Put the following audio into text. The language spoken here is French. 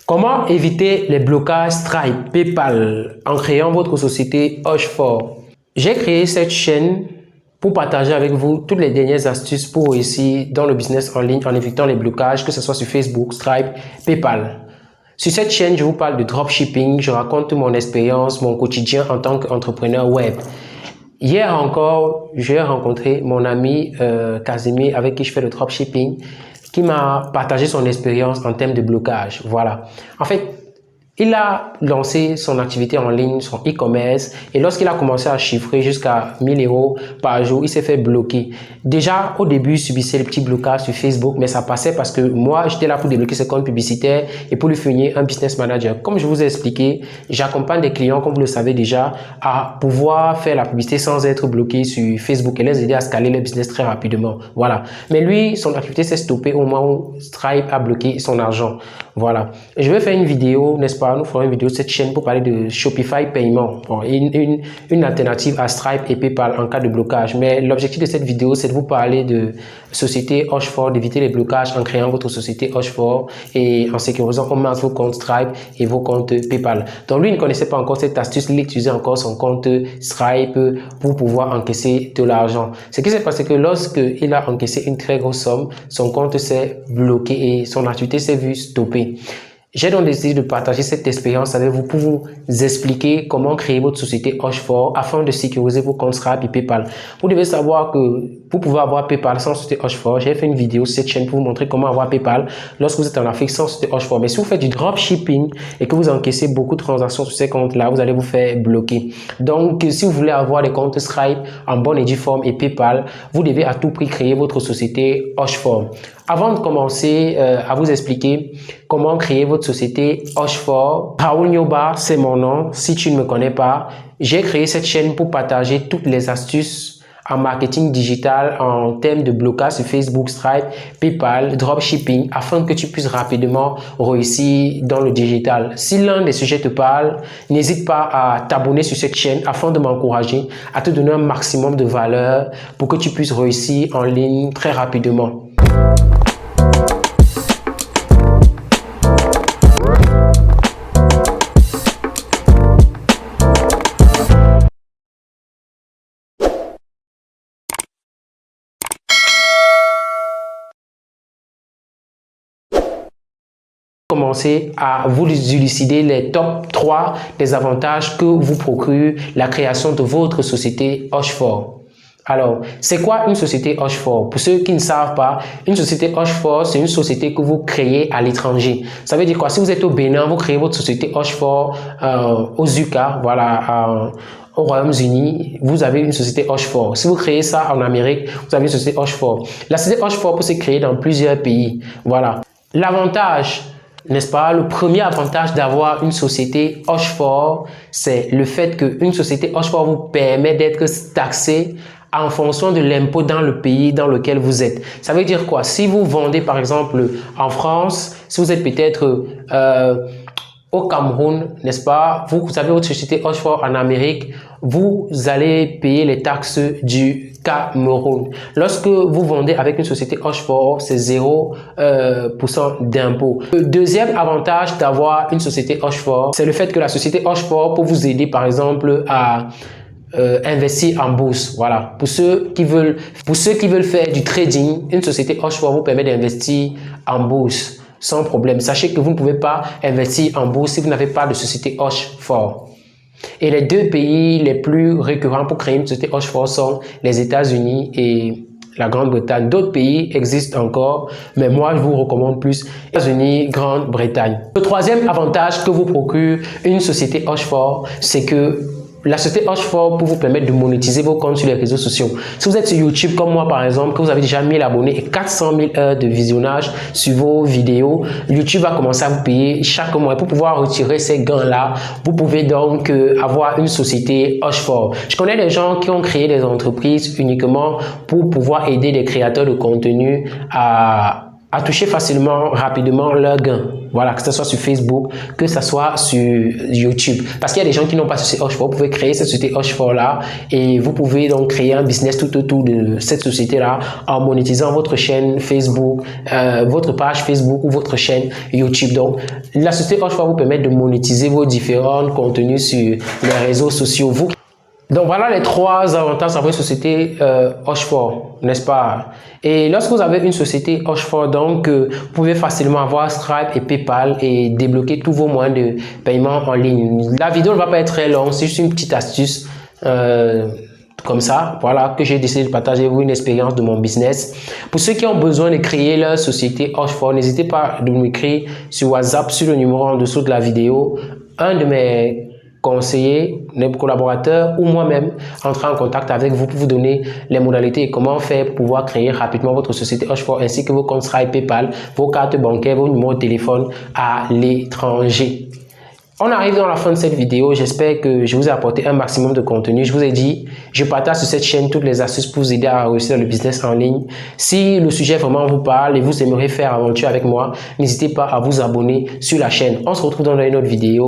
Comment éviter les blocages Stripe, PayPal en créant votre société Hush4? J'ai créé cette chaîne pour partager avec vous toutes les dernières astuces pour réussir dans le business en ligne en évitant les blocages, que ce soit sur Facebook, Stripe, PayPal. Sur cette chaîne, je vous parle de dropshipping, je raconte mon expérience, mon quotidien en tant qu'entrepreneur web. Hier encore, j'ai rencontré mon ami Casimir avec qui je fais le dropshipping, qui m'a partagé son expérience en termes de blocage. Voilà. En fait, il a lancé son activité en ligne, son e-commerce, et lorsqu'il a commencé à chiffrer jusqu'à 1000 € par jour, il s'est fait bloquer. Déjà, au début, il subissait les petits blocages sur Facebook, mais ça passait parce que moi, j'étais là pour débloquer ses comptes publicitaires et pour lui fournir un business manager. Comme je vous ai expliqué, j'accompagne des clients, comme vous le savez déjà, à pouvoir faire la publicité sans être bloqué sur Facebook et les aider à scaler leur business très rapidement. Voilà. Mais lui, son activité s'est stoppée au moment où Stripe a bloqué son argent. Voilà. Et je vais faire une vidéo, n'est-ce pas? Nous ferons une vidéo de cette chaîne pour parler de Shopify paiement, bon, une alternative à Stripe et PayPal en cas de blocage. Mais l'objectif de cette vidéo, c'est de vous parler de société Hush4, d'éviter les blocages en créant votre société Hush4 et en sécurisant au moins vos comptes Stripe et vos comptes PayPal. Donc lui, il ne connaissait pas encore cette astuce, il utilisait encore son compte Stripe pour pouvoir encaisser de l'argent. Ce qui s'est passé, que lorsqu'il a encaissé une très grosse somme, son compte s'est bloqué et son activité s'est vue stopper. J'ai donc décidé de partager cette expérience avec vous pour vous expliquer comment créer votre société Hush4 afin de sécuriser vos comptes Stripe et PayPal. Vous devez savoir que pour pouvoir avoir PayPal sans société Hush4, j'ai fait une vidéo sur cette chaîne pour vous montrer comment avoir PayPal lorsque vous êtes en Afrique sans société Hush4. Mais si vous faites du dropshipping et que vous encaissez beaucoup de transactions sur ces comptes-là, vous allez vous faire bloquer. Donc, si vous voulez avoir des comptes Stripe en bonne et due forme et PayPal, vous devez à tout prix créer votre société Hush4. Avant de commencer à vous expliquer comment créer votre société Hush4, Raoul Nyoba, c'est mon nom. Si tu ne me connais pas, j'ai créé cette chaîne pour partager toutes les astuces en marketing digital en termes de blocage sur Facebook, Stripe, PayPal, dropshipping, afin que tu puisses rapidement réussir dans le digital. Si l'un des sujets te parle, n'hésite pas à t'abonner sur cette chaîne afin de m'encourager à te donner un maximum de valeur pour que tu puisses réussir en ligne très rapidement. Commencer à vous élucider les top 3 des avantages que vous procure la création de votre société Hush4. Alors, c'est quoi une société Hush4? Pour ceux qui ne savent pas, une société Hush4, c'est une société que vous créez à l'étranger. Ça veut dire quoi? Si vous êtes au Bénin, vous créez votre société Hush4 aux UK, voilà, au Royaume-Uni, vous avez une société Hush4. Si vous créez ça en Amérique, vous avez une société Hush4. La société Hush4 peut se créer dans plusieurs pays. Voilà. L'avantage, n'est-ce pas? Le premier avantage d'avoir une société Hush4, c'est le fait qu'une société Hush4 vous permet d'être taxé en fonction de l'impôt dans le pays dans lequel vous êtes. Ça veut dire quoi? Si vous vendez par exemple en France, si vous êtes peut-être au Cameroun, n'est-ce pas? Vous avez votre société Hush4 en Amérique, vous allez payer les taxes du Cameroun. Lorsque vous vendez avec une société Hush4, c'est 0% d'impôt. Le deuxième avantage d'avoir une société Hush4, c'est le fait que la société Hush4 peut vous aider par exemple à investir en bourse. Voilà. Pour ceux qui veulent faire du trading, une société Hush4 vous permet d'investir en bourse sans problème. Sachez que vous ne pouvez pas investir en bourse si vous n'avez pas de société Hush4. Et les deux pays les plus récurrents pour créer une société Hush4 sont les États-Unis et la Grande-Bretagne. D'autres pays existent encore, mais moi je vous recommande plus les États-Unis, Grande-Bretagne. Le troisième avantage que vous procure une société Hush4, c'est que la société Hush4 pour vous permettre de monétiser vos comptes sur les réseaux sociaux. Si vous êtes sur YouTube comme moi par exemple, que vous avez déjà 1000 abonnés et 400 000 heures de visionnage sur vos vidéos, YouTube va commencer à vous payer chaque mois. Et pour pouvoir retirer ces gains-là, vous pouvez donc avoir une société Hush4. Je connais des gens qui ont créé des entreprises uniquement pour pouvoir aider les créateurs de contenu à à toucher facilement, rapidement leur gain. Voilà, que ce soit sur Facebook, que ce soit sur YouTube. Parce qu'il y a des gens qui n'ont pas société Hochefort. Vous pouvez créer cette société Hochefort là et vous pouvez donc créer un business tout autour de cette société là en monétisant votre chaîne Facebook, votre page Facebook ou votre chaîne YouTube. Donc, la société Hochefort vous permet de monétiser vos différents contenus sur les réseaux sociaux. Donc voilà les 3 avantages d'avoir une société Hochefort, n'est-ce pas? Et lorsque vous avez une société Hochefort, donc vous pouvez facilement avoir Stripe et PayPal et débloquer tous vos moyens de paiement en ligne. La vidéo ne va pas être très longue, c'est juste une petite astuce comme ça, voilà, que j'ai décidé de partager avec vous une expérience de mon business. Pour ceux qui ont besoin de créer leur société Hochefort, n'hésitez pas à m'écrire sur WhatsApp sur le numéro en dessous de la vidéo. Un de mes conseiller, les collaborateurs ou moi-même entrer en contact avec vous pour vous donner les modalités et comment faire pour pouvoir créer rapidement votre société Hochefort ainsi que vos comptes Stripe, PayPal, vos cartes bancaires, vos numéros de téléphone à l'étranger. On arrive dans la fin de cette vidéo. J'espère que je vous ai apporté un maximum de contenu. Je vous ai dit, je partage sur cette chaîne toutes les astuces pour vous aider à réussir le business en ligne. Si le sujet vraiment vous parle et vous aimeriez faire aventure avec moi, n'hésitez pas à vous abonner sur la chaîne. On se retrouve dans une autre vidéo.